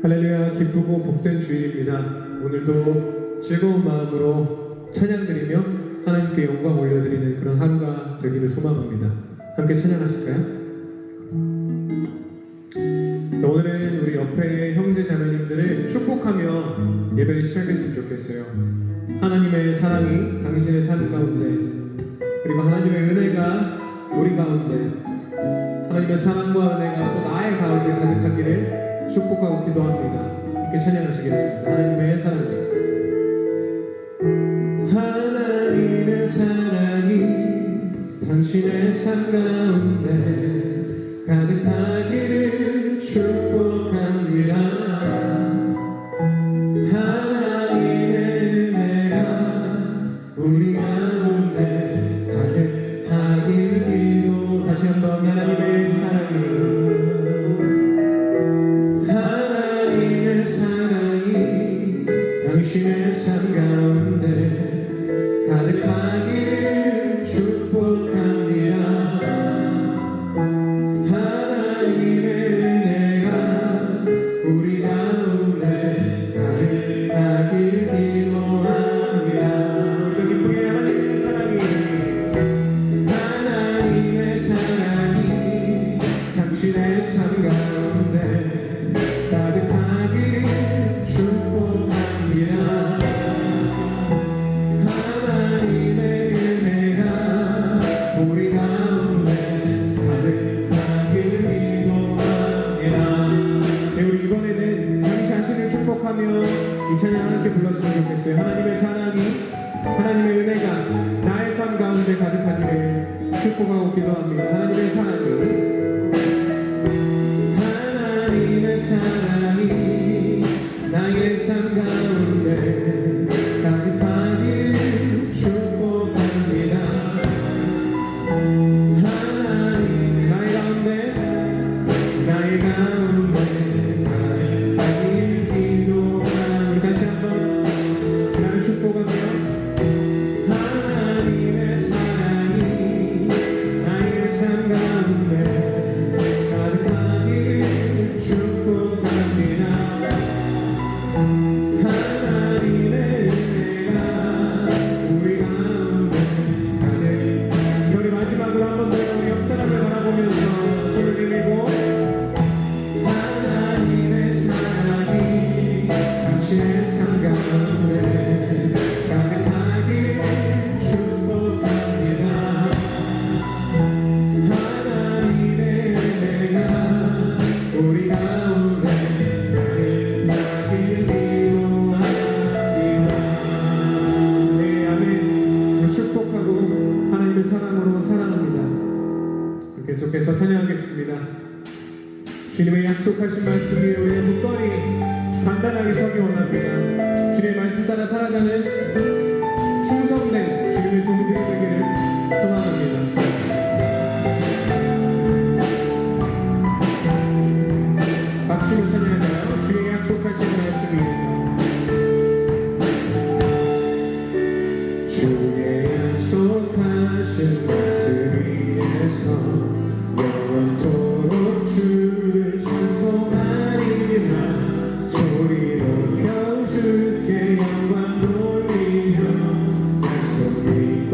할렐루야, 기쁘고 복된 주일입니다. 오늘도 즐거운 마음으로 찬양드리며 하나님께 영광 올려드리는 그런 하루가 되기를 소망합니다. 함께 찬양하실까요? 자, 오늘은 우리 옆에 형제 자매님들을 축복하며 예배를 시작했으면 좋겠어요. 하나님의 사랑이 당신의 삶 가운데, 그리고 하나님의 은혜가 우리 가운데, 하나님의 사랑과 은혜가 또 나의 가운데 가득하기를 축복하고 기도합니다. 함께 찬양하시겠습니다. 하나님의 사랑이, 하나님의 사랑이 당신의 삶 가운데 가득하기를 축복합니다. 하나님의 은혜가 우리 가운데 가득하기를 기도. 다시 한번 하나님의 사랑이, 당신의 삶 가운데 가득하기를 축복합니다. 하나님의 은혜가 우리 가운데 가득하기를 기도합니다. 우리 기쁘게 하나님의 사랑이 당신의 삶 가운데 가득하기를 축복합니다. 하나님의 은혜가 우리 가운데 가득하기를 기도합니다. 네, 우리 이번에는 자기 자신을 축복하며 이 찬양 함께 불렀으면 좋겠어요. 하나님의 사랑이, 하나님의 은혜가 나의 삶 가운데 가득하기를 축복하고 기도합니다. 하나님의 사랑이, 하나님의 사랑이 나의 삶 가운데 가득하기를 축복합니다. 하나님 나의 가운데 가득하기를 기도합니다. 다시 한번 나를 축복하며, 하나님의 사랑이 나의 삶 가운데 가득하기를 축복합니다. 하나님의 은혜가 우리 가운데 가득. 우리 마지막으로 한 번 더 우리 옆 사람을 바라보면서 손을 들이고, 하나님의 사랑이 당신의 삶 가운데 가득하기를 축복합니다. 하나님의 은혜가 우리 가운데 가득하기를 기도합니다. 네, 아멘. 축복하고 하나님의 사랑으로 사랑합니다. 계속해서 찬양하겠습니다. 주님의 약속하신 말씀 위에 우리의 굳건히 단단하게 서기 원합니다. 주님의 말씀 따라 살아가는 충성된 주님의 종들이 되기를 소망합니다. 박수로 찬양하며 주의 약속하신 말씀 위에서, 주의 약속하신 말씀 위에서 영원토록 주를 찬송하리라. 소리 높여 주께 영광 돌리며 약속 믿고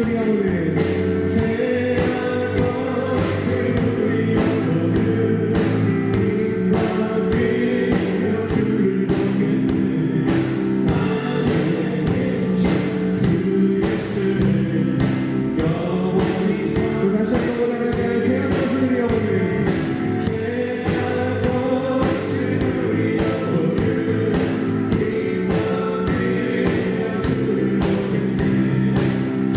할렐루야 오늘 죄악 없이 우리 영혼을 기뻐하며 주를 보겠네 하늘에 계신 주 예수를 영원히 또 다시 한번 올라갈까요? 죄악 없이 우리 영혼을 죄악 없이 우리 영혼을 기뻐하며 주를 보겠네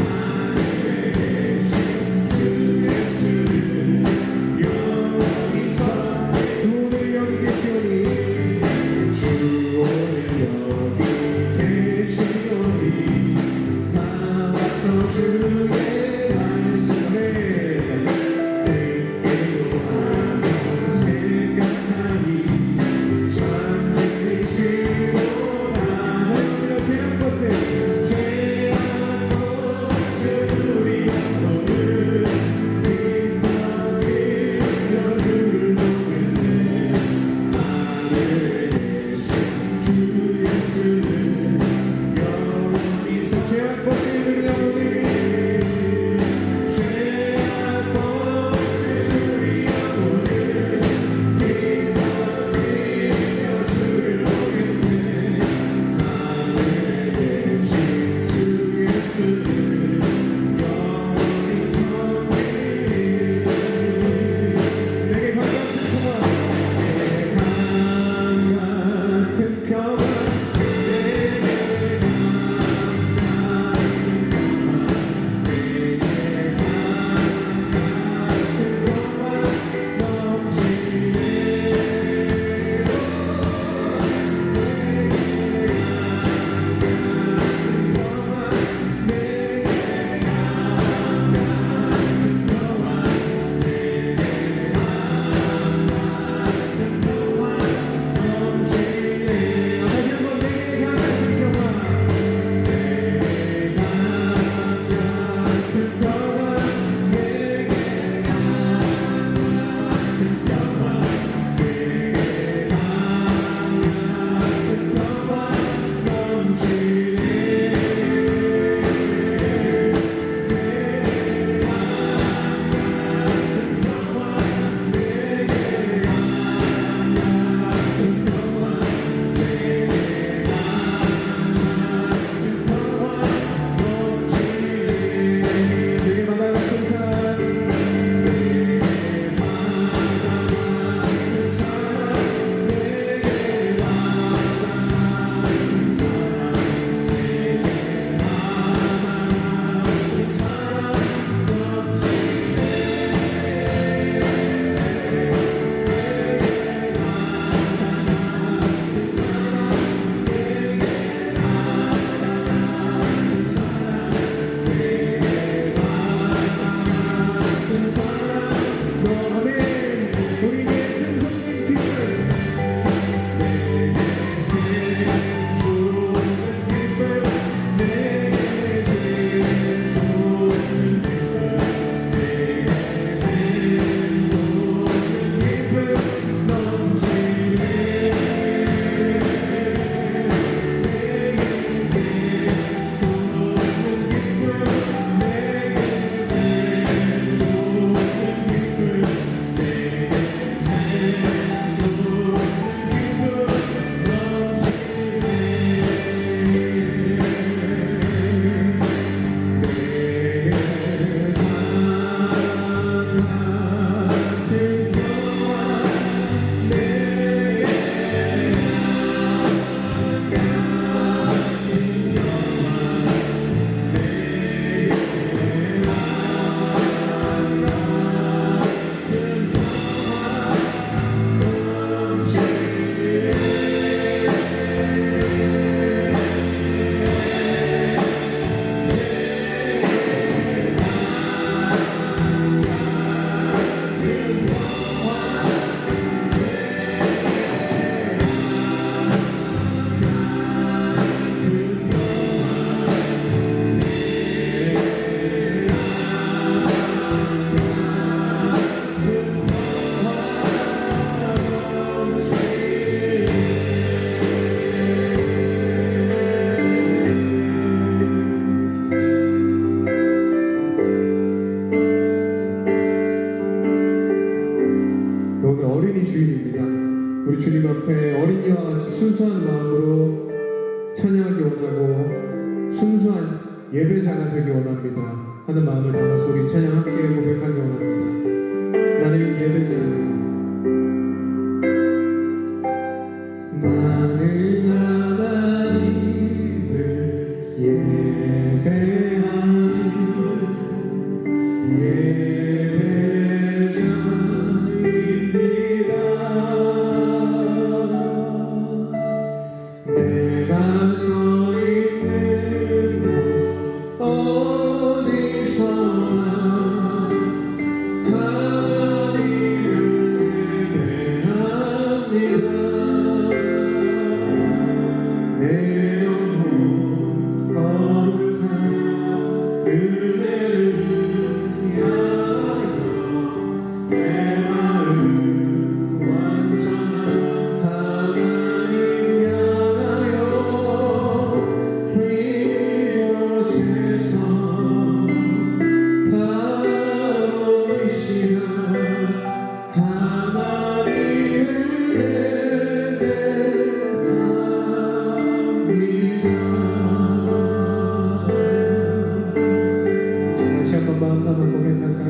하늘에 계신 주 예수를 영원히 오늘 여기 계시오니 주 오늘 여기 계시오니 다 와서 주의 말씀에 듣기도 하며 생각하니 참 진리시고 나는 죄악 없이 죄악 없이 우리 영혼을 기뻐하며 주를 보겠네 하늘에 계신 주 예수를 영원히 죄악 없이 우리 영혼을 되기 원합니다 하는 마음을 담아서 우리 찬양 함께 고백하기 원합니다. 나는 예배자요 나는 하나님을 내가 서 있는 곳 어디서나 하나님을 예배합니다. 내 영혼 거룩한 은혜를 위하여 내 마음 완전한 하나님 향하여 이곳에서 바로 이 시간 하나님을 예배합니다. 다시 한번 마음 담아 고백하자.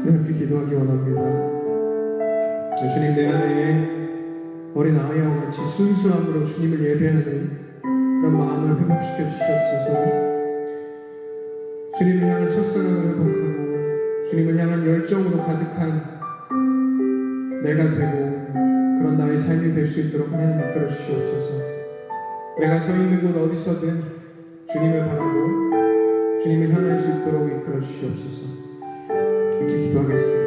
나는 하나님을 기도하기 원합니다. 주님, 내 안에 어린 아이와 같이 순수함으로 주님을 예배하는 그런 마음을 회복시켜 주시옵소서. 주님을 향한 첫사랑을 회복하고 주님을 향한 열정으로 가득한 내가 되고 그런 나의 삶이 될 수 있도록 하나님 이끌어 주시옵소서. 내가 서 있는 곳 어디서든 주님을 바라고 주님을 향할 수 있도록 이끌어 주시옵소서. 이렇게 기도하겠습니다.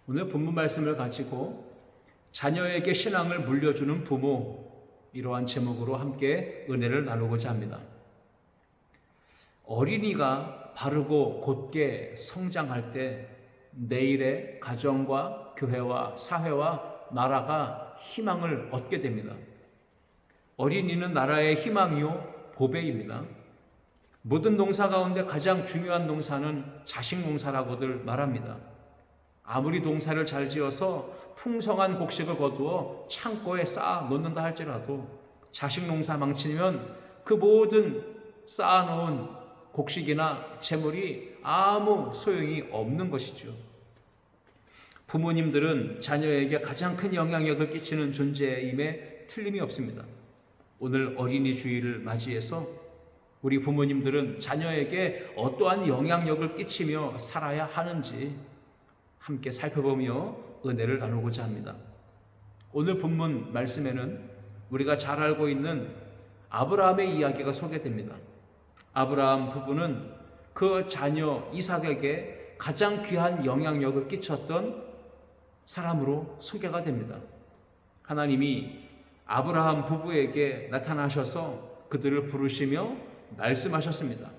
오늘 본문 말씀을 가지고 자녀에게 신앙을 물려주는 부모, 이러한 제목으로 함께 은혜를 나누고자 합니다. 어린이가 바르고 곧게 성장할 때 내일의 가정과 교회와 사회와 나라가 희망을 얻게 됩니다. 어린이는 나라의 희망이요 보배입니다. 모든 농사 가운데 가장 중요한 농사는 자식 농사라고들 말합니다. 아무리 농사를 잘 지어서 풍성한 곡식을 거두어 창고에 쌓아 놓는다 할지라도 자식 농사 망치면 그 모든 쌓아놓은 곡식이나 재물이 아무 소용이 없는 것이죠. 부모님들은 자녀에게 가장 큰 영향력을 끼치는 존재임에 틀림이 없습니다. 오늘 어린이 주일을 맞이해서 우리 부모님들은 자녀에게 어떠한 영향력을 끼치며 살아야 하는지 함께 살펴보며 은혜를 나누고자 합니다. 오늘 본문 말씀에는 우리가 잘 알고 있는 아브라함의 이야기가 소개됩니다. 아브라함 부부는 그 자녀 이삭에게 가장 귀한 영향력을 끼쳤던 사람으로 소개가 됩니다. 하나님이 아브라함 부부에게 나타나셔서 그들을 부르시며 말씀하셨습니다.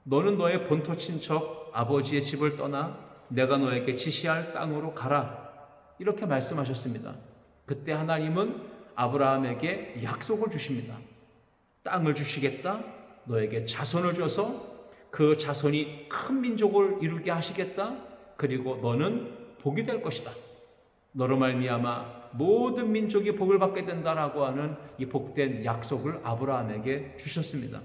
너는 너의 본토 친척 아버지의 집을 떠나 내가 너에게 지시할 땅으로 가라. 이렇게 말씀하셨습니다. 그때 하나님은 아브라함에게 약속을 주십니다. 땅을 주시겠다. 너에게 자손을 줘서 그 자손이 큰 민족을 이루게 하시겠다. 그리고 너는 복이 될 것이다. 너로 말미암아 모든 민족이 복을 받게 된다라고 하는 이 복된 약속을 아브라함에게 주셨습니다.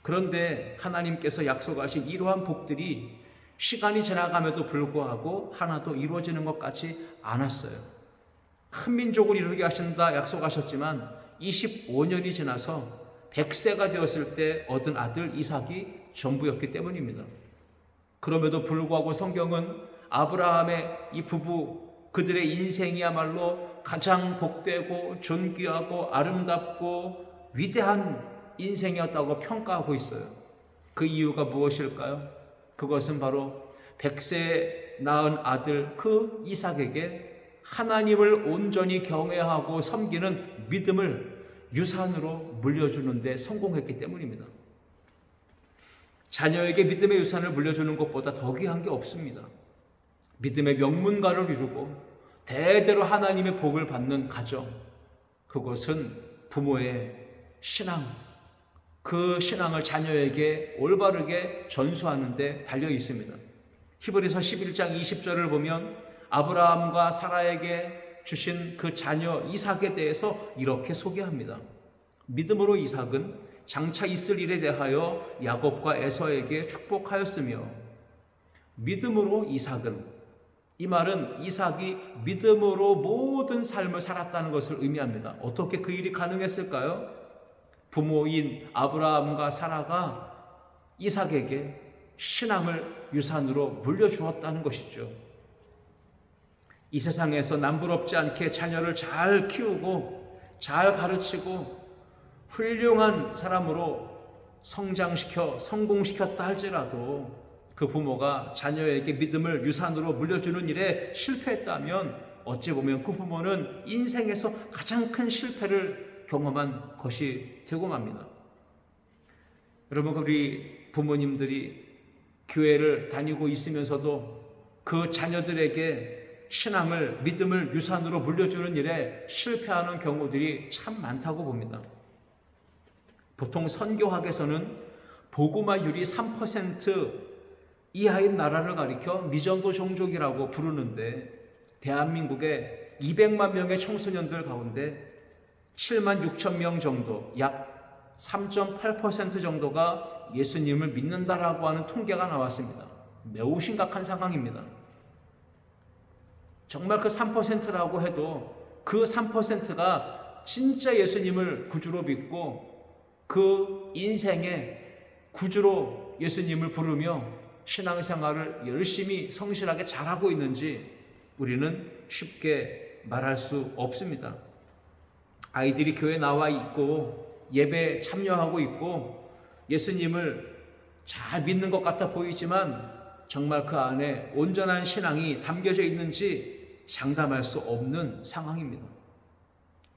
그런데 하나님께서 약속하신 이러한 복들이 시간이 지나감에도 불구하고 하나도 이루어지는 것 같지 않았어요. 큰 민족을 이루게 하신다 약속하셨지만 25년이 지나서 100세가 되었을 때 얻은 아들 이삭이 전부였기 때문입니다. 그럼에도 불구하고 성경은 아브라함의 이 부부 그들의 인생이야말로 가장 복되고 존귀하고 아름답고 위대한 인생이었다고 평가하고 있어요. 그 이유가 무엇일까요? 그것은 바로 100세에 낳은 아들 그 이삭에게 하나님을 온전히 경외하고 섬기는 믿음을 유산으로 물려주는 데 성공했기 때문입니다. 자녀에게 믿음의 유산을 물려주는 것보다 더 귀한 게 없습니다. 믿음의 명문가를 이루고 대대로 하나님의 복을 받는 가정, 그것은 부모의 신앙, 그 신앙을 자녀에게 올바르게 전수하는 데 달려 있습니다. 히브리서 11장 20절을 보면 아브라함과 사라에게 주신 그 자녀 이삭에 대해서 이렇게 소개합니다. 믿음으로 이삭은 장차 있을 일에 대하여 야곱과 에서에게 축복하였으며, 믿음으로 이삭은, 이 말은 이삭이 믿음으로 모든 삶을 살았다는 것을 의미합니다. 어떻게 그 일이 가능했을까요? 부모인 아브라함과 사라가 이삭에게 신앙을 유산으로 물려주었다는 것이죠. 이 세상에서 남부럽지 않게 자녀를 잘 키우고 잘 가르치고 훌륭한 사람으로 성장시켜 성공시켰다 할지라도 그 부모가 자녀에게 믿음을 유산으로 물려주는 일에 실패했다면 어찌 보면 그 부모는 인생에서 가장 큰 실패를 경험한 것이 되고 맙니다. 여러분, 우리 부모님들이 교회를 다니고 있으면서도 그 자녀들에게 신앙을, 믿음을 유산으로 물려주는 일에 실패하는 경우들이 참 많다고 봅니다. 보통 선교학에서는 복음화율이 3% 이하인 나라를 가리켜 미전도 종족이라고 부르는데, 대한민국의 200만 명의 청소년들 가운데 7만 6천 명 정도, 약 3.8% 정도가 예수님을 믿는다라고 하는 통계가 나왔습니다. 매우 심각한 상황입니다. 정말 그 3%라고 해도 그 3%가 진짜 예수님을 구주로 믿고 그 인생의 구주로 예수님을 부르며 신앙생활을 열심히 성실하게 잘하고 있는지 우리는 쉽게 말할 수 없습니다. 아이들이 교회에 나와 있고 예배에 참여하고 있고 예수님을 잘 믿는 것 같아 보이지만 정말 그 안에 온전한 신앙이 담겨져 있는지 장담할 수 없는 상황입니다.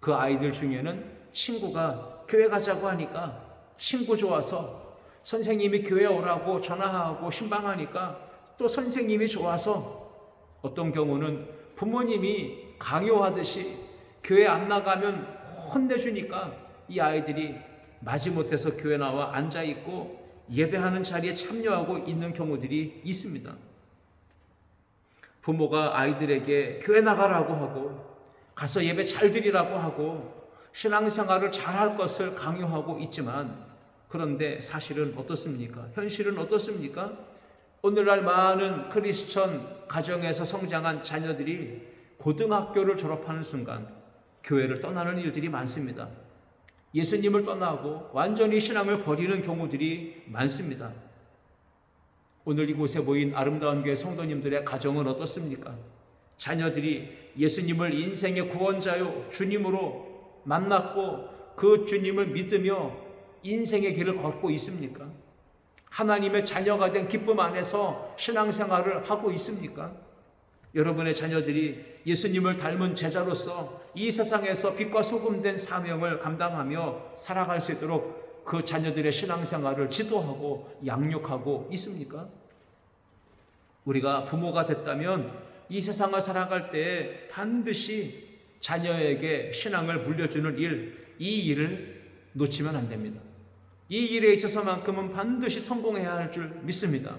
그 아이들 중에는 친구가 교회 가자고 하니까 친구 좋아서, 선생님이 교회 오라고 전화하고 신방하니까 또 선생님이 좋아서, 어떤 경우는 부모님이 강요하듯이 교회 안 나가면 혼내주니까 이 아이들이 마지못해서 교회 나와 앉아있고 예배하는 자리에 참여하고 있는 경우들이 있습니다. 부모가 아이들에게 교회 나가라고 하고 가서 예배 잘 드리라고 하고 신앙생활을 잘할 것을 강요하고 있지만, 그런데 사실은 어떻습니까? 현실은 어떻습니까? 오늘날 많은 크리스천 가정에서 성장한 자녀들이 고등학교를 졸업하는 순간 교회를 떠나는 일들이 많습니다. 예수님을 떠나고 완전히 신앙을 버리는 경우들이 많습니다. 오늘 이곳에 모인 아름다운 교회 성도님들의 가정은 어떻습니까? 자녀들이 예수님을 인생의 구원자요 주님으로 만났고 그 주님을 믿으며 인생의 길을 걷고 있습니까? 하나님의 자녀가 된 기쁨 안에서 신앙생활을 하고 있습니까? 여러분의 자녀들이 예수님을 닮은 제자로서 이 세상에서 빛과 소금 된 사명을 감당하며 살아갈 수 있도록 그 자녀들의 신앙생활을 지도하고 양육하고 있습니까? 우리가 부모가 됐다면 이 세상을 살아갈 때에 반드시 자녀에게 신앙을 물려주는 이 일을 놓치면 안 됩니다. 이 일에 있어서만큼은 반드시 성공해야 할 줄 믿습니다.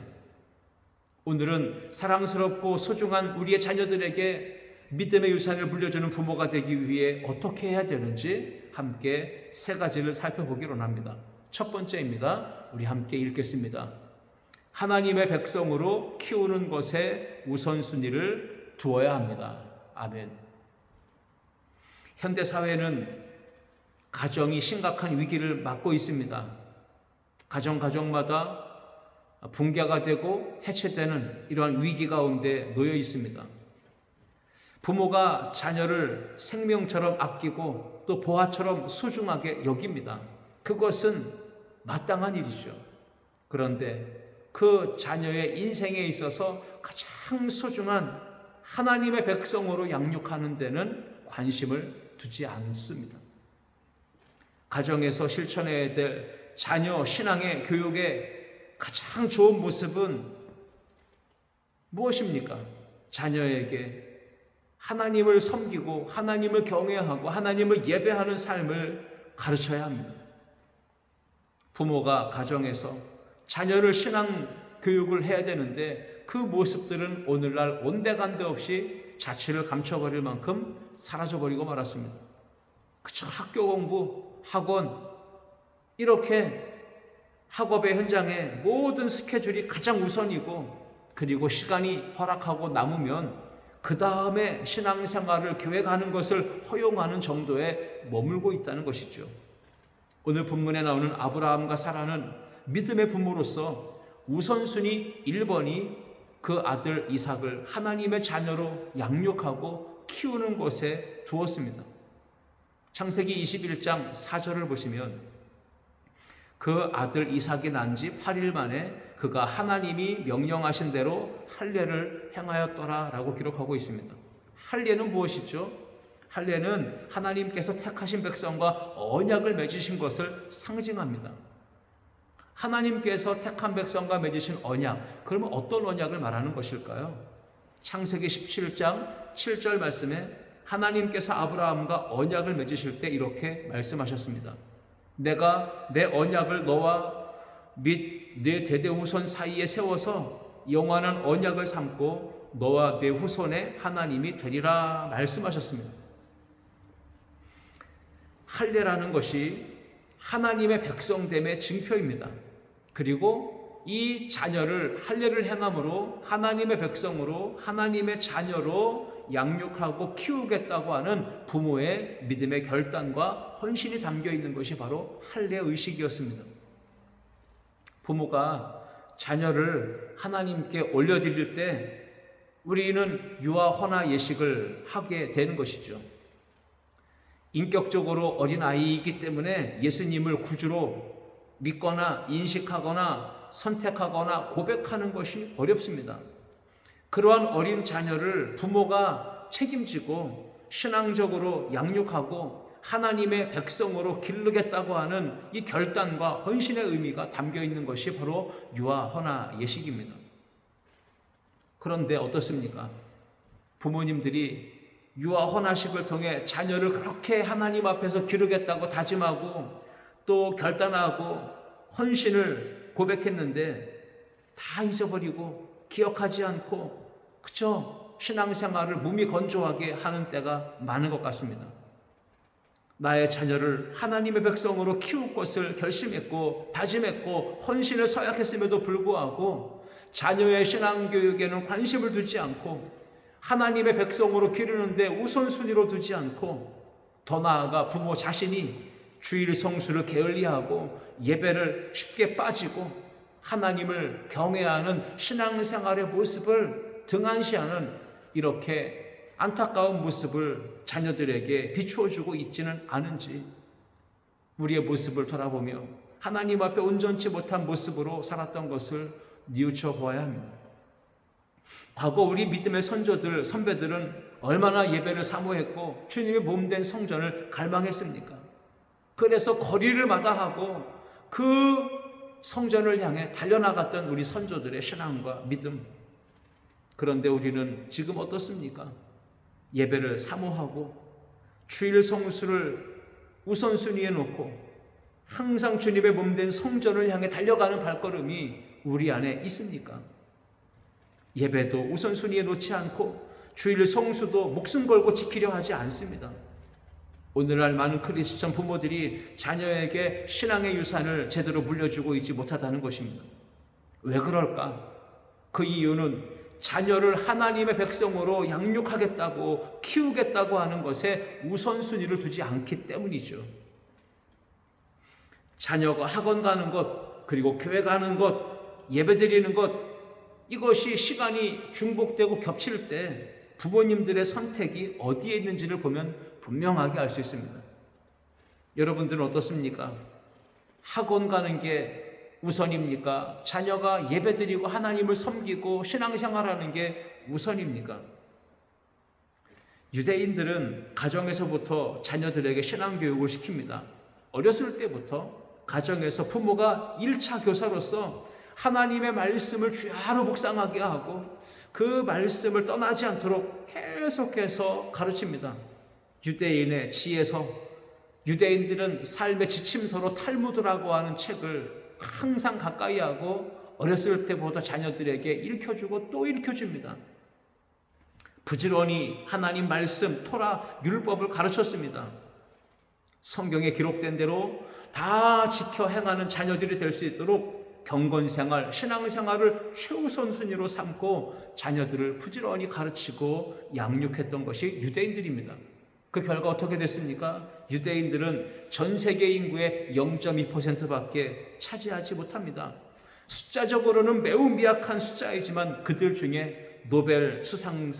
오늘은 사랑스럽고 소중한 우리의 자녀들에게 믿음의 유산을 물려주는 부모가 되기 위해 어떻게 해야 되는지 함께 세 가지를 살펴보기로 합니다. 첫 번째입니다. 우리 함께 읽겠습니다. 하나님의 백성으로 키우는 것에 우선순위를 두어야 합니다. 아멘. 현대 사회는 가정이 심각한 위기를 맞고 있습니다. 가정마다 붕괴가 되고 해체되는 이러한 위기 가운데 놓여 있습니다. 부모가 자녀를 생명처럼 아끼고 또 보화처럼 소중하게 여깁니다. 그것은 마땅한 일이죠. 그런데 그 자녀의 인생에 있어서 가장 소중한 하나님의 백성으로 양육하는 데는 관심을 두지 않습니다. 가정에서 실천해야 될 자녀 신앙의 교육의 가장 좋은 모습은 무엇입니까? 자녀에게 하나님을 섬기고 하나님을 경외하고 하나님을 예배하는 삶을 가르쳐야 합니다. 부모가 가정에서 자녀를 신앙 교육을 해야 되는데 그 모습들은 오늘날 온데간데 없이 자취를 감춰버릴 만큼 사라져버리고 말았습니다. 그쵸, 학교 공부, 학원, 이렇게 학업의 현장에 모든 스케줄이 가장 우선이고, 그리고 시간이 허락하고 남으면 그 다음에 신앙생활을 교회 가는 것을 허용하는 정도에 머물고 있다는 것이죠. 오늘 본문에 나오는 아브라함과 사라는 믿음의 부모로서 우선순위 1번이 그 아들 이삭을 하나님의 자녀로 양육하고 키우는 것에 두었습니다. 창세기 21장 4절을 보시면 그 아들 이삭이 난 지 8일 만에 그가 하나님이 명령하신 대로 할례를 행하였더라 라고 기록하고 있습니다. 할례는 무엇이죠? 할례는 하나님께서 택하신 백성과 언약을 맺으신 것을 상징합니다. 하나님께서 택한 백성과 맺으신 언약, 그러면 어떤 언약을 말하는 것일까요? 창세기 17장 7절 말씀에 하나님께서 아브라함과 언약을 맺으실 때 이렇게 말씀하셨습니다. 내가 내 언약을 너와 및 네 대대 후손 사이에 세워서 영원한 언약을 삼고 너와 네 후손의 하나님이 되리라 말씀하셨습니다. 할례라는 것이 하나님의 백성됨의 증표입니다. 그리고 이 자녀를 할례를 행함으로 하나님의 백성으로 하나님의 자녀로 양육하고 키우겠다고 하는 부모의 믿음의 결단과 헌신이 담겨 있는 것이 바로 할례 의식이었습니다. 부모가 자녀를 하나님께 올려드릴 때 우리는 유아 헌화 예식을 하게 되는 것이죠. 인격적으로 어린 아이이기 때문에 예수님을 구주로 믿거나 인식하거나 선택하거나 고백하는 것이 어렵습니다. 그러한 어린 자녀를 부모가 책임지고 신앙적으로 양육하고 하나님의 백성으로 기르겠다고 하는 이 결단과 헌신의 의미가 담겨 있는 것이 바로 유아 헌화 예식입니다. 그런데 어떻습니까? 부모님들이 유아 헌화식을 통해 자녀를 그렇게 하나님 앞에서 기르겠다고 다짐하고 또 결단하고 헌신을 고백했는데 다 잊어버리고 기억하지 않고 그저 신앙생활을 무미건조하게 하는 때가 많은 것 같습니다. 나의 자녀를 하나님의 백성으로 키울 것을 결심했고 다짐했고 헌신을 서약했음에도 불구하고 자녀의 신앙교육에는 관심을 두지 않고 하나님의 백성으로 기르는데 우선순위로 두지 않고 더 나아가 부모 자신이 주일 성수를 게을리하고 예배를 쉽게 빠지고 하나님을 경외하는 신앙생활의 모습을 등한시하는 이렇게 안타까운 모습을 자녀들에게 비추어주고 있지는 않은지 우리의 모습을 돌아보며 하나님 앞에 온전치 못한 모습으로 살았던 것을 뉘우쳐 보아야 합니다. 과거 우리 믿음의 선조들, 선배들은 얼마나 예배를 사모했고 주님의 몸된 성전을 갈망했습니까? 그래서 거리를 마다하고 그 성전을 향해 달려나갔던 우리 선조들의 신앙과 믿음. 그런데 우리는 지금 어떻습니까? 예배를 사모하고 주일 성수를 우선순위에 놓고 항상 주님의 몸된 성전을 향해 달려가는 발걸음이 우리 안에 있습니까? 예배도 우선순위에 놓지 않고 주일 성수도 목숨 걸고 지키려 하지 않습니다. 오늘날 많은 크리스천 부모들이 자녀에게 신앙의 유산을 제대로 물려주고 있지 못하다는 것입니다. 왜 그럴까? 그 이유는 자녀를 하나님의 백성으로 양육하겠다고 키우겠다고 하는 것에 우선순위를 두지 않기 때문이죠. 자녀가 학원 가는 것, 그리고 교회 가는 것, 예배 드리는 것, 이것이 시간이 중복되고 겹칠 때 부모님들의 선택이 어디에 있는지를 보면 분명하게 알 수 있습니다. 여러분들은 어떻습니까? 학원 가는 게 우선입니까? 자녀가 예배드리고 하나님을 섬기고 신앙생활하는 게 우선입니까? 유대인들은 가정에서부터 자녀들에게 신앙교육을 시킵니다. 어렸을 때부터 가정에서 부모가 1차 교사로서 하나님의 말씀을 주야로 묵상하게 하고 그 말씀을 떠나지 않도록 계속해서 가르칩니다. 유대인의 지혜서, 유대인들은 삶의 지침서로 탈무드라고 하는 책을 항상 가까이 하고 어렸을 때부터 자녀들에게 읽혀주고 또 읽혀줍니다. 부지런히 하나님 말씀, 토라, 율법을 가르쳤습니다. 성경에 기록된 대로 다 지켜 행하는 자녀들이 될 수 있도록 경건생활, 신앙생활을 최우선 순위로 삼고 자녀들을 부지런히 가르치고 양육했던 것이 유대인들입니다. 그 결과 어떻게 됐습니까? 유대인들은 전 세계 인구의 0.2%밖에 차지하지 못합니다. 숫자적으로는 매우 미약한 숫자이지만 그들 중에 노벨상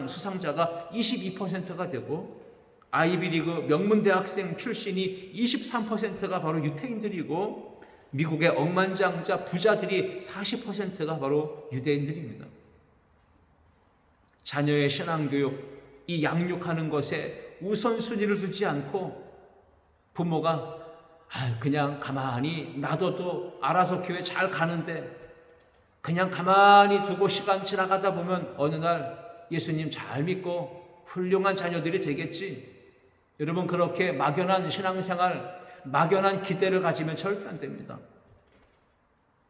수상자가 22%가 되고 아이비리그 명문대학생 출신이 23%가 바로 유대인들이고 미국의 억만장자 부자들이 40%가 바로 유대인들입니다. 자녀의 신앙교육, 이 양육하는 것에 우선순위를 두지 않고 부모가 그냥 가만히 놔둬도 알아서 교회 잘 가는데 그냥 가만히 두고 시간 지나가다 보면 어느 날 예수님 잘 믿고 훌륭한 자녀들이 되겠지. 여러분, 그렇게 막연한 신앙생활, 막연한 기대를 가지면 절대 안 됩니다.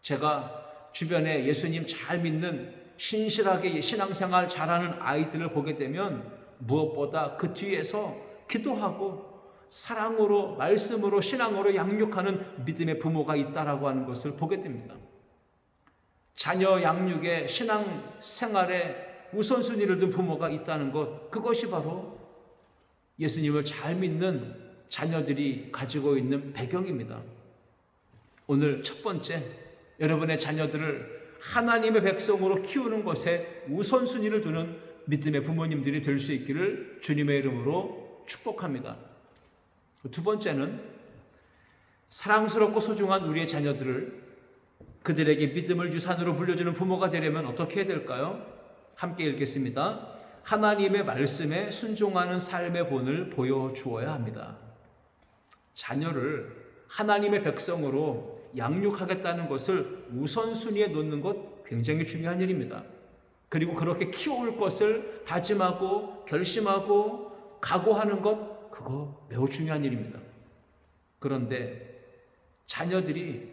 제가 주변에 예수님 잘 믿는 신실하게 신앙생활 잘하는 아이들을 보게 되면 무엇보다 그 뒤에서 기도하고 사랑으로, 말씀으로, 신앙으로 양육하는 믿음의 부모가 있다라고 하는 것을 보게 됩니다. 자녀 양육에 신앙생활에 우선순위를 둔 부모가 있다는 것, 그것이 바로 예수님을 잘 믿는 자녀들이 가지고 있는 배경입니다. 오늘 첫 번째, 여러분의 자녀들을 하나님의 백성으로 키우는 것에 우선순위를 두는 믿음의 부모님들이 될 수 있기를 주님의 이름으로 축복합니다. 두 번째는 사랑스럽고 소중한 우리의 자녀들을 그들에게 믿음을 유산으로 물려주는 부모가 되려면 어떻게 해야 될까요? 함께 읽겠습니다. 하나님의 말씀에 순종하는 삶의 본을 보여주어야 합니다. 자녀를 하나님의 백성으로 양육하겠다는 것을 우선순위에 놓는 것 굉장히 중요한 일입니다. 그리고 그렇게 키워올 것을 다짐하고 결심하고 각오하는 것, 그거 매우 중요한 일입니다. 그런데 자녀들이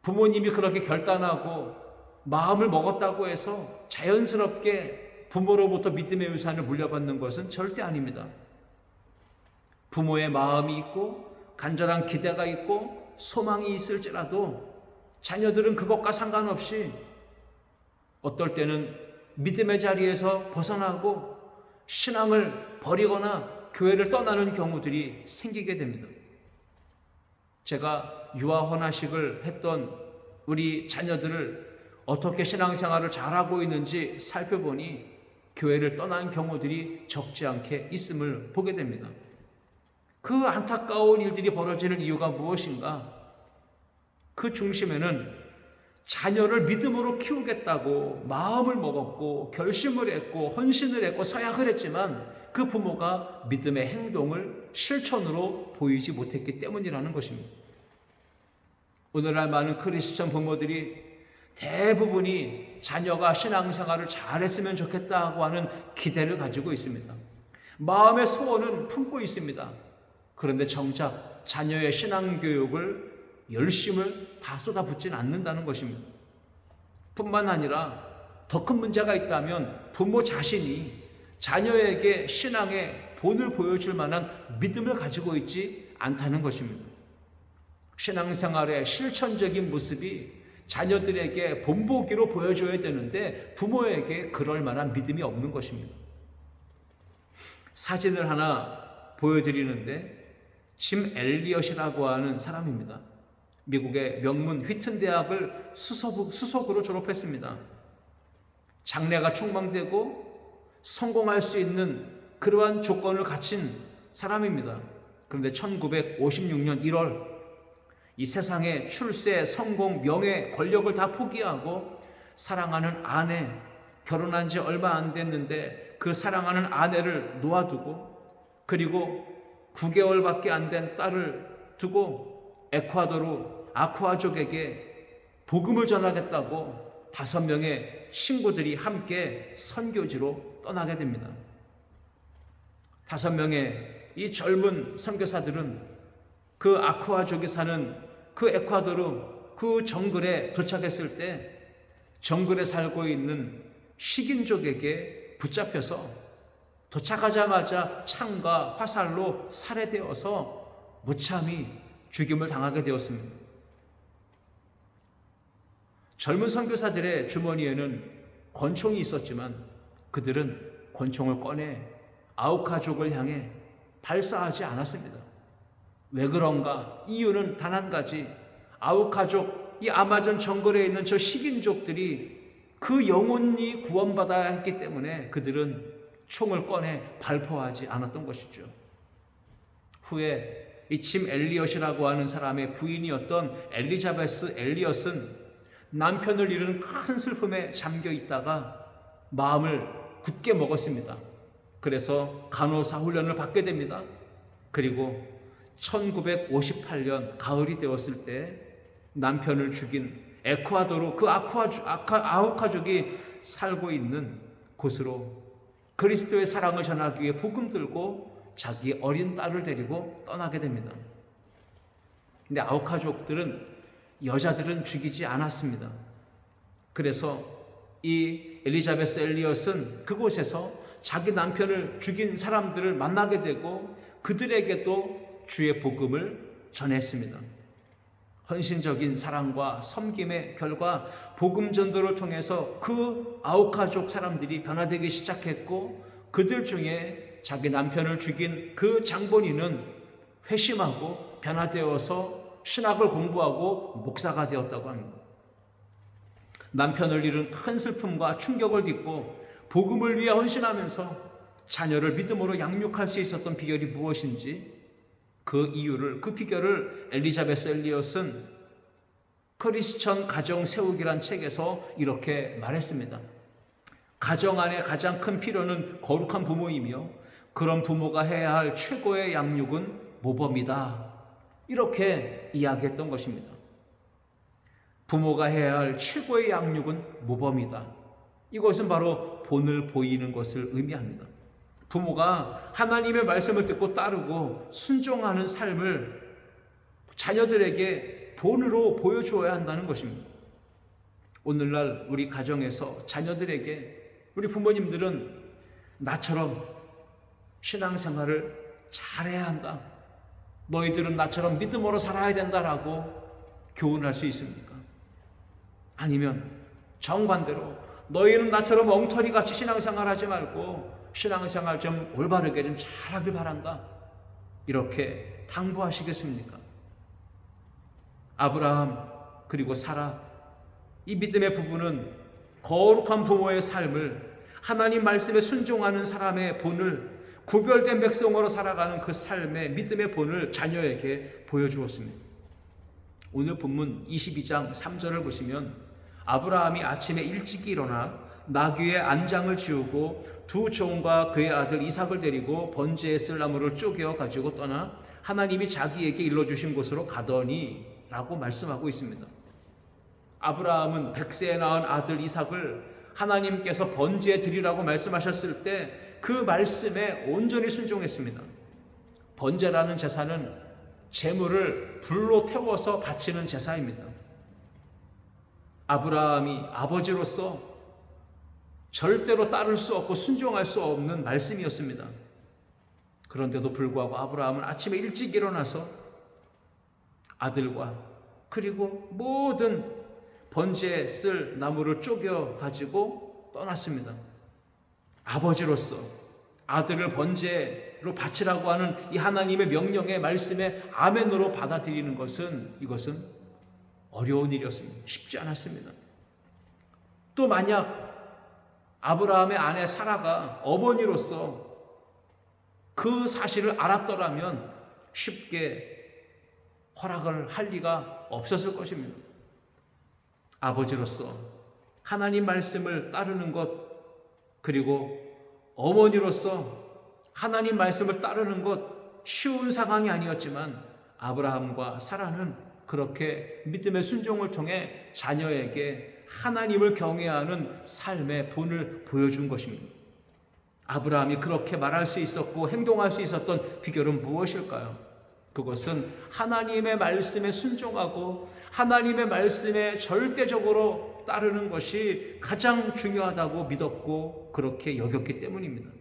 부모님이 그렇게 결단하고 마음을 먹었다고 해서 자연스럽게 부모로부터 믿음의 유산을 물려받는 것은 절대 아닙니다. 부모의 마음이 있고 간절한 기대가 있고 소망이 있을지라도 자녀들은 그것과 상관없이 어떨 때는 믿음의 자리에서 벗어나고 신앙을 버리거나 교회를 떠나는 경우들이 생기게 됩니다. 제가 유아 헌화식을 했던 우리 자녀들을 어떻게 신앙생활을 잘하고 있는지 살펴보니 교회를 떠난 경우들이 적지 않게 있음을 보게 됩니다. 그 안타까운 일들이 벌어지는 이유가 무엇인가? 그 중심에는 자녀를 믿음으로 키우겠다고 마음을 먹었고 결심을 했고 헌신을 했고 서약을 했지만 그 부모가 믿음의 행동을 실천으로 보이지 못했기 때문이라는 것입니다. 오늘날 많은 크리스천 부모들이 대부분이 자녀가 신앙생활을 잘했으면 좋겠다고 하는 기대를 가지고 있습니다. 마음의 소원은 품고 있습니다. 그런데 정작 자녀의 신앙교육을 열심을 다 쏟아붓지는 않는다는 것입니다. 뿐만 아니라 더 큰 문제가 있다면 부모 자신이 자녀에게 신앙의 본을 보여줄 만한 믿음을 가지고 있지 않다는 것입니다. 신앙생활의 실천적인 모습이 자녀들에게 본보기로 보여줘야 되는데 부모에게 그럴 만한 믿음이 없는 것입니다. 사진을 하나 보여드리는데 짐 엘리엇이라고 하는 사람입니다. 미국의 명문 휘튼 대학을 수석으로 졸업했습니다. 장래가 촉망되고 성공할 수 있는 그러한 조건을 갖춘 사람입니다. 그런데 1956년 1월 이 세상의 출세, 성공, 명예, 권력을 다 포기하고 사랑하는 아내, 결혼한 지 얼마 안 됐는데 그 사랑하는 아내를 놓아두고 그리고 9개월밖에 안 된 딸을 두고 에콰도르 아쿠아족에게 복음을 전하겠다고 5명의 친구들이 함께 선교지로 떠나게 됩니다. 5명의 이 젊은 선교사들은 그 아쿠아족이 사는 그 에콰도르 그 정글에 도착했을 때 정글에 살고 있는 식인족에게 붙잡혀서 도착하자마자 창과 화살로 살해되어서 무참히 죽임을 당하게 되었습니다. 젊은 선교사들의 주머니에는 권총이 있었지만 그들은 권총을 꺼내 아우카족을 향해 발사하지 않았습니다. 왜 그런가? 이유는 단 한 가지. 아우카족, 이 아마존 정글에 있는 저 식인족들이 그 영혼이 구원받아야 했기 때문에 그들은 총을 꺼내 발포하지 않았던 것이죠. 후에 이 짐 엘리엇이라고 하는 사람의 부인이었던 엘리자베스 엘리엇은 남편을 잃은 큰 슬픔에 잠겨 있다가 마음을 굳게 먹었습니다. 그래서 간호사 훈련을 받게 됩니다. 그리고 1958년 가을이 되었을 때 남편을 죽인 에콰도르 그 아우카족이 살고 있는 곳으로 그리스도의 사랑을 전하기 위해 복음 들고 자기 어린 딸을 데리고 떠나게 됩니다. 근데 아우카족들은 여자들은 죽이지 않았습니다. 그래서 이 엘리자베스 엘리엇은 그곳에서 자기 남편을 죽인 사람들을 만나게 되고 그들에게도 주의 복음을 전했습니다. 헌신적인 사랑과 섬김의 결과 복음 전도를 통해서 그 아우카족 사람들이 변화되기 시작했고 그들 중에 자기 남편을 죽인 그 장본인은 회심하고 변화되어서 신학을 공부하고 목사가 되었다고 합니다. 남편을 잃은 큰 슬픔과 충격을 딛고 복음을 위해 헌신하면서 자녀를 믿음으로 양육할 수 있었던 비결이 무엇인지 그 비결을 엘리자베스 엘리엇은 크리스천 가정 세우기란 책에서 이렇게 말했습니다. 가정 안에 가장 큰 필요는 거룩한 부모이며 그런 부모가 해야 할 최고의 양육은 모범이다. 이렇게 이야기했던 것입니다. 부모가 해야 할 최고의 양육은 모범이다. 이것은 바로 본을 보이는 것을 의미합니다. 부모가 하나님의 말씀을 듣고 따르고 순종하는 삶을 자녀들에게 본으로 보여주어야 한다는 것입니다. 오늘날 우리 가정에서 자녀들에게 우리 부모님들은 나처럼 신앙생활을 잘해야 한다. 너희들은 나처럼 믿음으로 살아야 된다라고 교훈할 수 있습니까? 아니면 정반대로 너희는 나처럼 엉터리같이 신앙생활하지 말고 신앙생활 좀 올바르게 좀 잘하길 바란다. 이렇게 당부하시겠습니까? 아브라함 그리고 사라, 이 믿음의 부부는 거룩한 부모의 삶을, 하나님 말씀에 순종하는 사람의 본을, 구별된 백성으로 살아가는 그 삶의 믿음의 본을 자녀에게 보여주었습니다. 오늘 본문 22장 3절을 보시면 아브라함이 아침에 일찍 일어나 나귀의 안장을 지우고 두 종과 그의 아들 이삭을 데리고 번제에 쓸 나무를 쪼개어 가지고 떠나 하나님이 자기에게 일러주신 곳으로 가더니 라고 말씀하고 있습니다. 아브라함은 100세에 낳은 아들 이삭을 하나님께서 번제에 드리라고 말씀하셨을 때 그 말씀에 온전히 순종했습니다. 번제라는 제사는 제물을 불로 태워서 바치는 제사입니다. 아브라함이 아버지로서 절대로 따를 수 없고 순종할 수 없는 말씀이었습니다. 그런데도 불구하고 아브라함은 아침에 일찍 일어나서 아들과 그리고 모든 번제에 쓸 나무를 쪼개 가지고 떠났습니다. 아버지로서 아들을 번제로 바치라고 하는 이 하나님의 명령의 말씀에 아멘으로 받아들이는 이것은 어려운 일이었습니다. 쉽지 않았습니다. 또 만약 아브라함의 아내 사라가 어머니로서 그 사실을 알았더라면 쉽게 허락을 할 리가 없었을 것입니다. 아버지로서 하나님 말씀을 따르는 것, 그리고 어머니로서 하나님 말씀을 따르는 것 쉬운 상황이 아니었지만 아브라함과 사라는 그렇게 믿음의 순종을 통해 자녀에게 하나님을 경외하는 삶의 본을 보여준 것입니다. 아브라함이 그렇게 말할 수 있었고 행동할 수 있었던 비결은 무엇일까요? 그것은 하나님의 말씀에 순종하고 하나님의 말씀에 절대적으로 따르는 것이 가장 중요하다고 믿었고 그렇게 여겼기 때문입니다.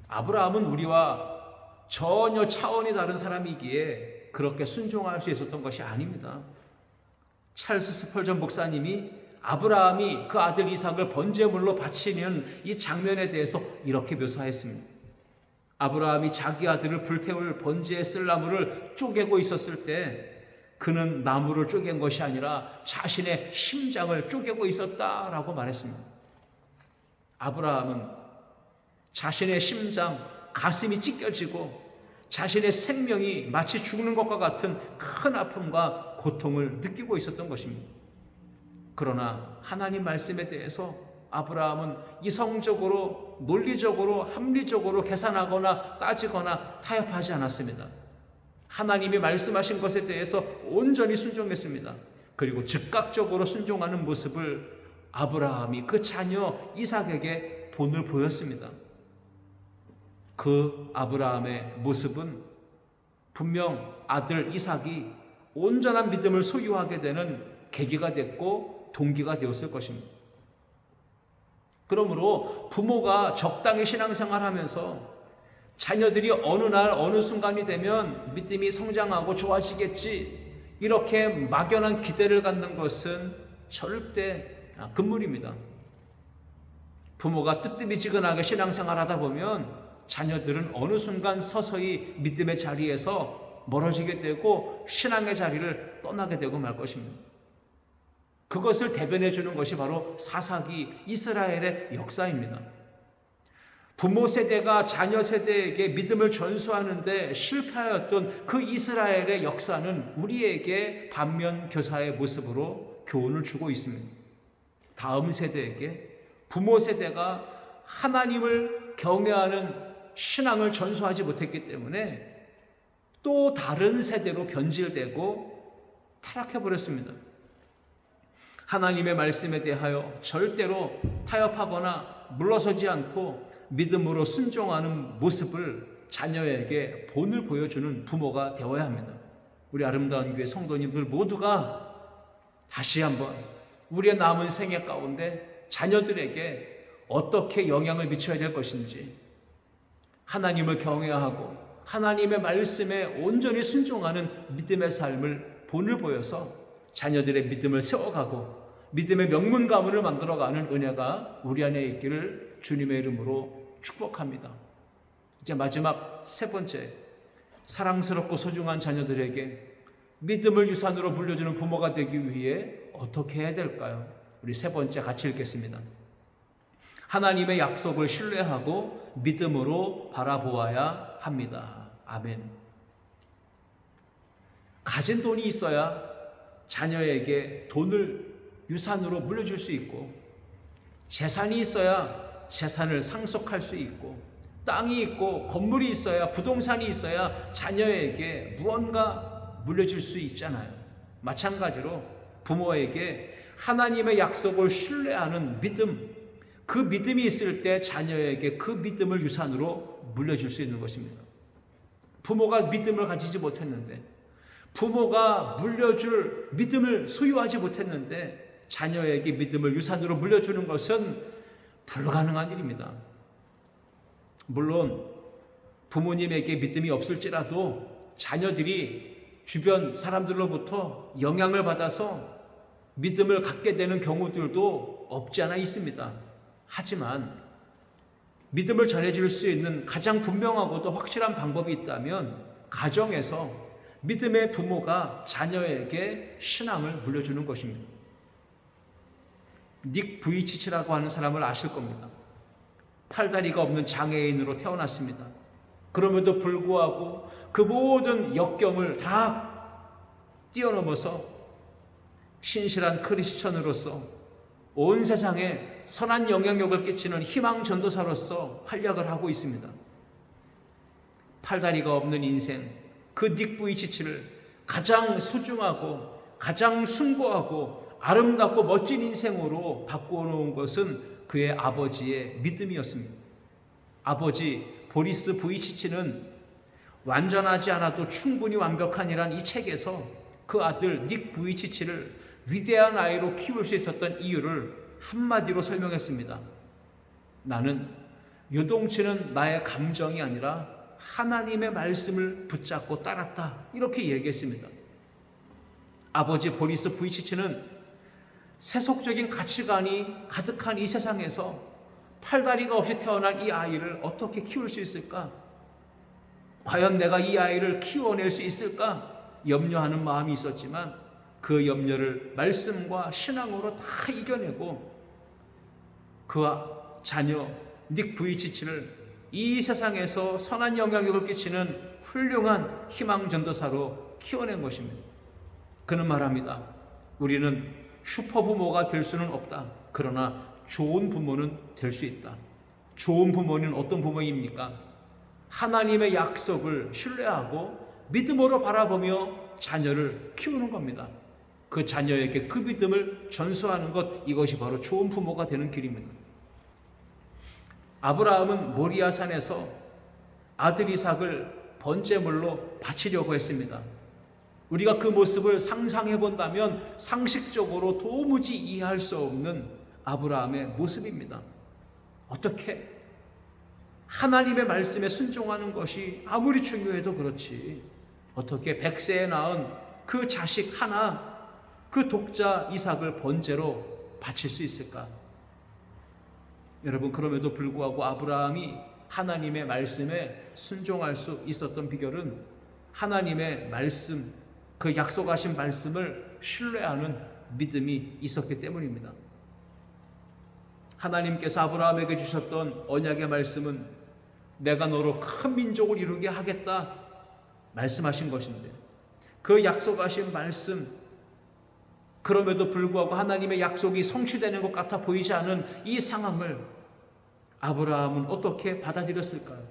아브라함은 우리와 전혀 차원이 다른 사람이기에 그렇게 순종할 수 있었던 것이 아닙니다. 찰스 스펄전 목사님이 아브라함이 그 아들 이삭을 번제물로 바치는 이 장면에 대해서 이렇게 묘사했습니다. 아브라함이 자기 아들을 불태울 번제에 쓸 나무를 쪼개고 있었을 때 그는 나무를 쪼갠 것이 아니라 자신의 심장을 쪼개고 있었다라고 말했습니다. 아브라함은 자신의 심장, 가슴이 찢겨지고 자신의 생명이 마치 죽는 것과 같은 큰 아픔과 고통을 느끼고 있었던 것입니다. 그러나 하나님 말씀에 대해서 아브라함은 이성적으로, 논리적으로, 합리적으로 계산하거나 따지거나 타협하지 않았습니다. 하나님이 말씀하신 것에 대해서 온전히 순종했습니다. 그리고 즉각적으로 순종하는 모습을 아브라함이 그 자녀 이삭에게 본을 보였습니다. 그 아브라함의 모습은 분명 아들 이삭이 온전한 믿음을 소유하게 되는 계기가 됐고 동기가 되었을 것입니다. 그러므로 부모가 적당히 신앙생활하면서 자녀들이 어느 날 어느 순간이 되면 믿음이 성장하고 좋아지겠지 이렇게 막연한 기대를 갖는 것은 절대 금물입니다. 부모가 뜨뜻미지근하게 신앙생활하다 보면 자녀들은 어느 순간 서서히 믿음의 자리에서 멀어지게 되고 신앙의 자리를 떠나게 되고 말 것입니다. 그것을 대변해 주는 것이 바로 사사기 이스라엘의 역사입니다. 부모 세대가 자녀 세대에게 믿음을 전수하는데 실패하였던 그 이스라엘의 역사는 우리에게 반면 교사의 모습으로 교훈을 주고 있습니다. 다음 세대에게 부모 세대가 하나님을 경외하는 신앙을 전수하지 못했기 때문에 또 다른 세대로 변질되고 타락해버렸습니다. 하나님의 말씀에 대하여 절대로 타협하거나 물러서지 않고 믿음으로 순종하는 모습을 자녀에게 본을 보여주는 부모가 되어야 합니다. 우리 아름다운 교회 성도님들 모두가 다시 한번 우리의 남은 생애 가운데 자녀들에게 어떻게 영향을 미쳐야 될 것인지, 하나님을 경외하고 하나님의 말씀에 온전히 순종하는 믿음의 삶을 본을 보여서 자녀들의 믿음을 세워가고 믿음의 명문 가문을 만들어가는 은혜가 우리 안에 있기를 주님의 이름으로 축복합니다. 이제 마지막 세 번째, 사랑스럽고 소중한 자녀들에게 믿음을 유산으로 물려주는 부모가 되기 위해 어떻게 해야 될까요? 우리 세 번째 같이 읽겠습니다. 하나님의 약속을 신뢰하고 믿음으로 바라보아야 합니다. 아멘. 가진 돈이 있어야 자녀에게 돈을 유산으로 물려줄 수 있고, 재산이 있어야 재산을 상속할 수 있고, 땅이 있고 건물이 있어야, 부동산이 있어야 자녀에게 무언가 물려줄 수 있잖아요. 마찬가지로 부모에게 하나님의 약속을 신뢰하는 믿음, 그 믿음이 있을 때 자녀에게 그 믿음을 유산으로 물려줄 수 있는 것입니다. 부모가 믿음을 가지지 못했는데, 부모가 물려줄 믿음을 소유하지 못했는데 자녀에게 믿음을 유산으로 물려주는 것은 불가능한 일입니다. 물론 부모님에게 믿음이 없을지라도 자녀들이 주변 사람들로부터 영향을 받아서 믿음을 갖게 되는 경우들도 없지 않아 있습니다. 하지만 믿음을 전해줄 수 있는 가장 분명하고도 확실한 방법이 있다면 가정에서 믿음의 부모가 자녀에게 신앙을 물려주는 것입니다. 닉 부이치치라고 하는 사람을 아실 겁니다. 팔다리가 없는 장애인으로 태어났습니다. 그럼에도 불구하고 그 모든 역경을 다 뛰어넘어서 신실한 크리스천으로서 온 세상에 선한 영향력을 끼치는 희망 전도사로서 활약을 하고 있습니다. 팔다리가 없는 인생, 그 닉 부이치치를 가장 소중하고 가장 숭고하고 아름답고 멋진 인생으로 바꾸어 놓은 것은 그의 아버지의 믿음이었습니다. 아버지 보리스 부이치치는 완전하지 않아도 충분히 완벽한 이란 이 책에서 그 아들 닉 부이치치를 위대한 아이로 키울 수 있었던 이유를 한마디로 설명했습니다. 나는 요동치는 나의 감정이 아니라 하나님의 말씀을 붙잡고 따랐다. 이렇게 얘기했습니다. 아버지 보리스 부이치치는 세속적인 가치관이 가득한 이 세상에서 팔다리가 없이 태어난 이 아이를 어떻게 키울 수 있을까? 과연 내가 이 아이를 키워낼 수 있을까? 염려하는 마음이 있었지만 그 염려를 말씀과 신앙으로 다 이겨내고 그 자녀 닉 부이치치를 이 세상에서 선한 영향력을 끼치는 훌륭한 희망 전도사로 키워낸 것입니다. 그는 말합니다. 우리는 슈퍼 부모가 될 수는 없다. 그러나 좋은 부모는 될 수 있다. 좋은 부모는 어떤 부모입니까? 하나님의 약속을 신뢰하고 믿음으로 바라보며 자녀를 키우는 겁니다. 그 자녀에게 그 믿음을 전수하는 것, 이것이 바로 좋은 부모가 되는 길입니다. 아브라함은 모리아산에서 아들 이삭을 번제물로 바치려고 했습니다. 우리가 그 모습을 상상해 본다면 상식적으로 도무지 이해할 수 없는 아브라함의 모습입니다. 어떻게 하나님의 말씀에 순종하는 것이 아무리 중요해도 그렇지, 어떻게 100세에 낳은 그 자식 하나, 그 독자 이삭을 번제로 바칠 수 있을까? 여러분, 그럼에도 불구하고 아브라함이 하나님의 말씀에 순종할 수 있었던 비결은 하나님의 말씀, 그 약속하신 말씀을 신뢰하는 믿음이 있었기 때문입니다. 하나님께서 아브라함에게 주셨던 언약의 말씀은 내가 너로 큰 민족을 이루게 하겠다 말씀하신 것인데, 그 약속하신 말씀, 그럼에도 불구하고 하나님의 약속이 성취되는 것 같아 보이지 않은 이 상황을 아브라함은 어떻게 받아들였을까요?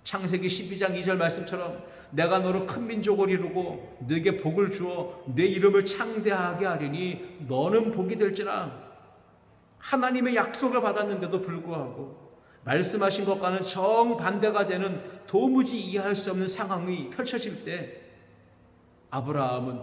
창세기 12장 2절 말씀처럼 내가 너로 큰 민족을 이루고 네게 복을 주어 내 이름을 창대하게 하리니 너는 복이 될지라. 하나님의 약속을 받았는데도 불구하고 말씀하신 것과는 정반대가 되는 도무지 이해할 수 없는 상황이 펼쳐질 때 아브라함은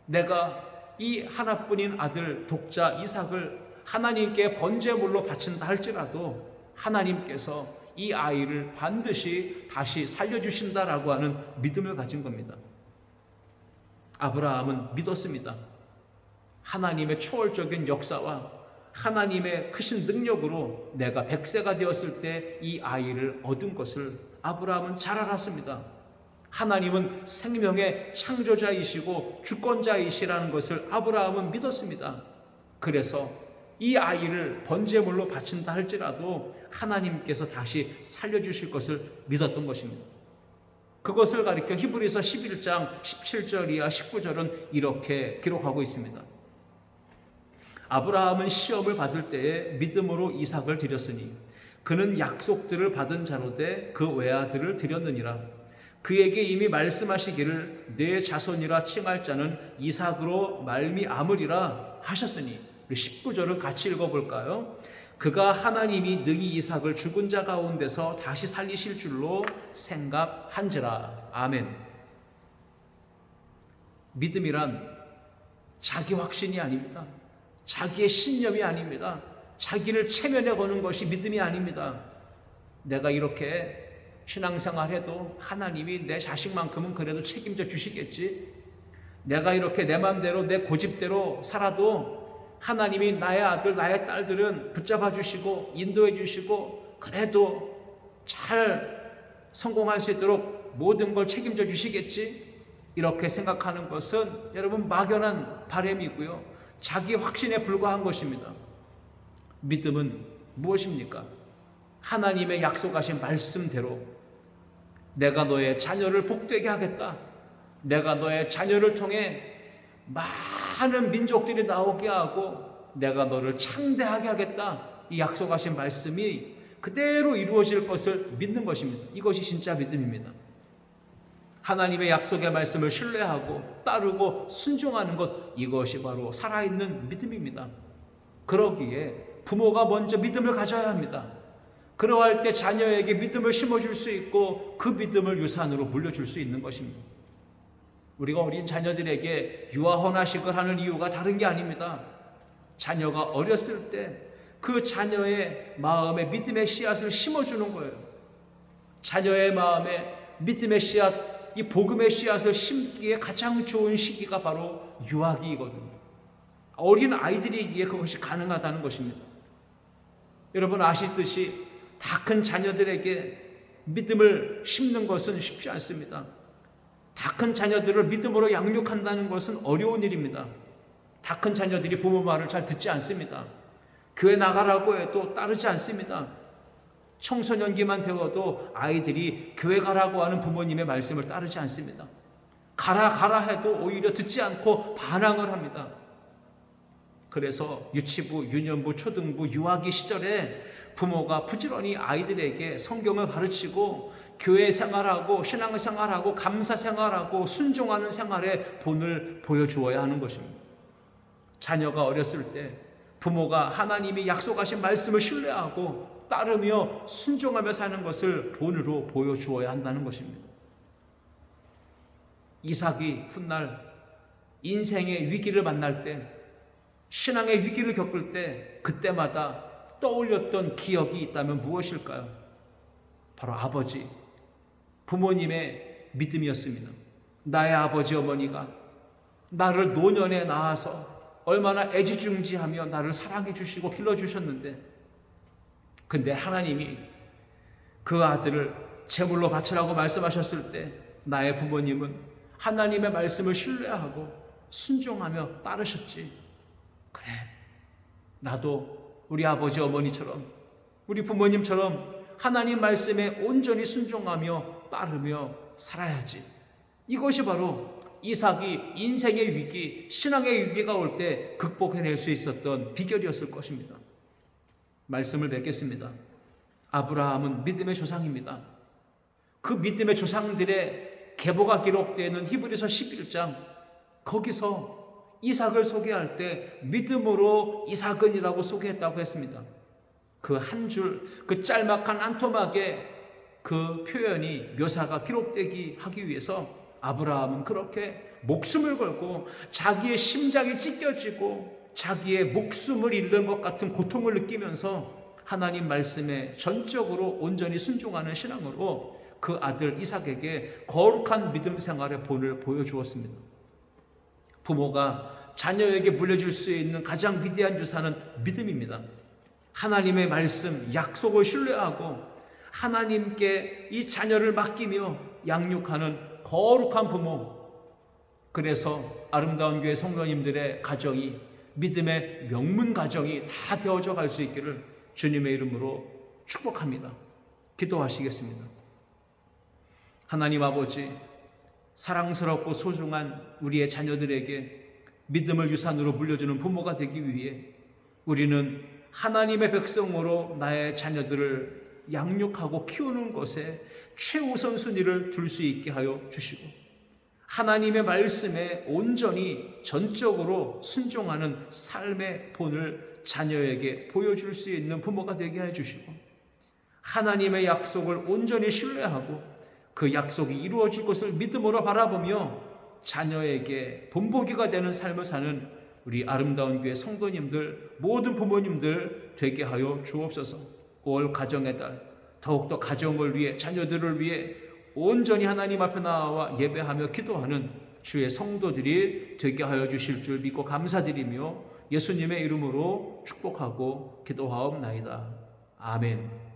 내가 이 하나뿐인 아들 독자 이삭을 하나님께 번제물로 바친다 할지라도 하나님께서 이 아이를 반드시 다시 살려주신다라고 하는 믿음을 가진 겁니다. 아브라함은 믿었습니다. 하나님의 초월적인 역사와 하나님의 크신 능력으로 내가 100세가 되었을 때 이 아이를 얻은 것을 아브라함은 잘 알았습니다. 하나님은 생명의 창조자이시고 주권자이시라는 것을 아브라함은 믿었습니다. 그래서 이 아이를 번제물로 바친다 할지라도 하나님께서 다시 살려주실 것을 믿었던 것입니다. 그것을 가리켜 히브리서 11장 17절 이하 19절은 이렇게 기록하고 있습니다. 아브라함은 시험을 받을 때에 믿음으로 이삭을 드렸으니 그는 약속들을 받은 자로되 그 외아들을 드렸느니라. 그에게 이미 말씀하시기를 내 자손이라 칭할 자는 이삭으로 말미암으리라 하셨으니 19절을 같이 읽어볼까요? 그가 하나님이 능히 이삭을 죽은 자 가운데서 다시 살리실 줄로 생각한지라. 아멘. 믿음이란 자기 확신이 아닙니다. 자기의 신념이 아닙니다. 자기를 체면에 거는 것이 믿음이 아닙니다. 내가 이렇게 신앙생활해도 하나님이 내 자식만큼은 그래도 책임져 주시겠지. 내가 이렇게 내 마음대로 내 고집대로 살아도 하나님이 나의 아들 나의 딸들은 붙잡아 주시고 인도해 주시고 그래도 잘 성공할 수 있도록 모든 걸 책임져 주시겠지. 이렇게 생각하는 것은 여러분 막연한 바람이고요, 자기 확신에 불과한 것입니다. 믿음은 무엇입니까? 하나님의 약속하신 말씀대로 내가 너의 자녀를 복되게 하겠다. 내가 너의 자녀를 통해 많은 민족들이 나오게 하고 내가 너를 창대하게 하겠다. 이 약속하신 말씀이 그대로 이루어질 것을 믿는 것입니다. 이것이 진짜 믿음입니다. 하나님의 약속의 말씀을 신뢰하고 따르고 순종하는 것, 이것이 바로 살아있는 믿음입니다. 그러기에 부모가 먼저 믿음을 가져야 합니다. 그러할 때 자녀에게 믿음을 심어줄 수 있고 그 믿음을 유산으로 물려줄 수 있는 것입니다. 우리가 어린 자녀들에게 유아혼화식을 하는 이유가 다른 게 아닙니다. 자녀가 어렸을 때 그 자녀의 마음에 믿음의 씨앗을 심어주는 거예요. 자녀의 마음에 믿음의 씨앗, 이 복음의 씨앗을 심기에 가장 좋은 시기가 바로 유아기이거든요. 어린 아이들이기에 그것이 가능하다는 것입니다. 여러분 아시듯이 다 큰 자녀들에게 믿음을 심는 것은 쉽지 않습니다. 다 큰 자녀들을 믿음으로 양육한다는 것은 어려운 일입니다. 다 큰 자녀들이 부모 말을 잘 듣지 않습니다. 교회 나가라고 해도 따르지 않습니다. 청소년기만 되어도 아이들이 교회 가라고 하는 부모님의 말씀을 따르지 않습니다. 가라 해도 오히려 듣지 않고 반항을 합니다. 그래서 유치부, 유년부, 초등부, 유아기 시절에 부모가 부지런히 아이들에게 성경을 가르치고 교회 생활하고 신앙 생활하고 감사 생활하고 순종하는 생활의 본을 보여주어야 하는 것입니다. 자녀가 어렸을 때 부모가 하나님이 약속하신 말씀을 신뢰하고 따르며 순종하며 사는 것을 본으로 보여주어야 한다는 것입니다. 이삭이 훗날 인생의 위기를 만날 때, 신앙의 위기를 겪을 때 그때마다 떠올렸던 기억이 있다면 무엇일까요? 바로 아버지, 부모님의 믿음이었습니다. 나의 아버지 어머니가 나를 노년에 낳아서 얼마나 애지중지하며 나를 사랑해 주시고 길러주셨는데, 근데 하나님이 그 아들을 제물로 바치라고 말씀하셨을 때 나의 부모님은 하나님의 말씀을 신뢰하고 순종하며 따르셨지. 그래, 나도 우리 아버지 어머니처럼 우리 부모님처럼 하나님 말씀에 온전히 순종하며 따르며 살아야지. 이것이 바로 이삭이 인생의 위기, 신앙의 위기가 올 때 극복해낼 수 있었던 비결이었을 것입니다. 말씀을 맺겠습니다. 아브라함은 믿음의 조상입니다. 그 믿음의 조상들의 계보가 기록되는 히브리서 11장, 거기서 이삭을 소개할 때 믿음으로 이삭은이라고 소개했다고 했습니다. 그 한 줄, 그 짤막한 한 토막에 그 표현이, 묘사가 기록되기 하기 위해서 아브라함은 그렇게 목숨을 걸고 자기의 심장이 찢겨지고 자기의 목숨을 잃는 것 같은 고통을 느끼면서 하나님 말씀에 전적으로 온전히 순종하는 신앙으로 그 아들 이삭에게 거룩한 믿음 생활의 본을 보여주었습니다. 부모가 자녀에게 물려줄 수 있는 가장 위대한 유산은 믿음입니다. 하나님의 말씀, 약속을 신뢰하고 하나님께 이 자녀를 맡기며 양육하는 거룩한 부모. 그래서 아름다운 교회 성도님들의 가정이 믿음의 명문 가정이 다 되어져 갈 수 있기를 주님의 이름으로 축복합니다. 기도하시겠습니다. 하나님 아버지, 사랑스럽고 소중한 우리의 자녀들에게 믿음을 유산으로 물려주는 부모가 되기 위해 우리는 하나님의 백성으로 나의 자녀들을 양육하고 키우는 것에 최우선 순위를 둘 수 있게 하여 주시고 하나님의 말씀에 온전히 전적으로 순종하는 삶의 본을 자녀에게 보여줄 수 있는 부모가 되게 해주시고 하나님의 약속을 온전히 신뢰하고 그 약속이 이루어질 것을 믿음으로 바라보며 자녀에게 본보기가 되는 삶을 사는 우리 아름다운 교회 성도님들, 모든 부모님들 되게 하여 주옵소서. 올 가정의 달, 더욱더 가정을 위해, 자녀들을 위해 온전히 하나님 앞에 나와 예배하며 기도하는 주의 성도들이 되게 하여 주실 줄 믿고 감사드리며 예수님의 이름으로 축복하고 기도하옵나이다. 아멘.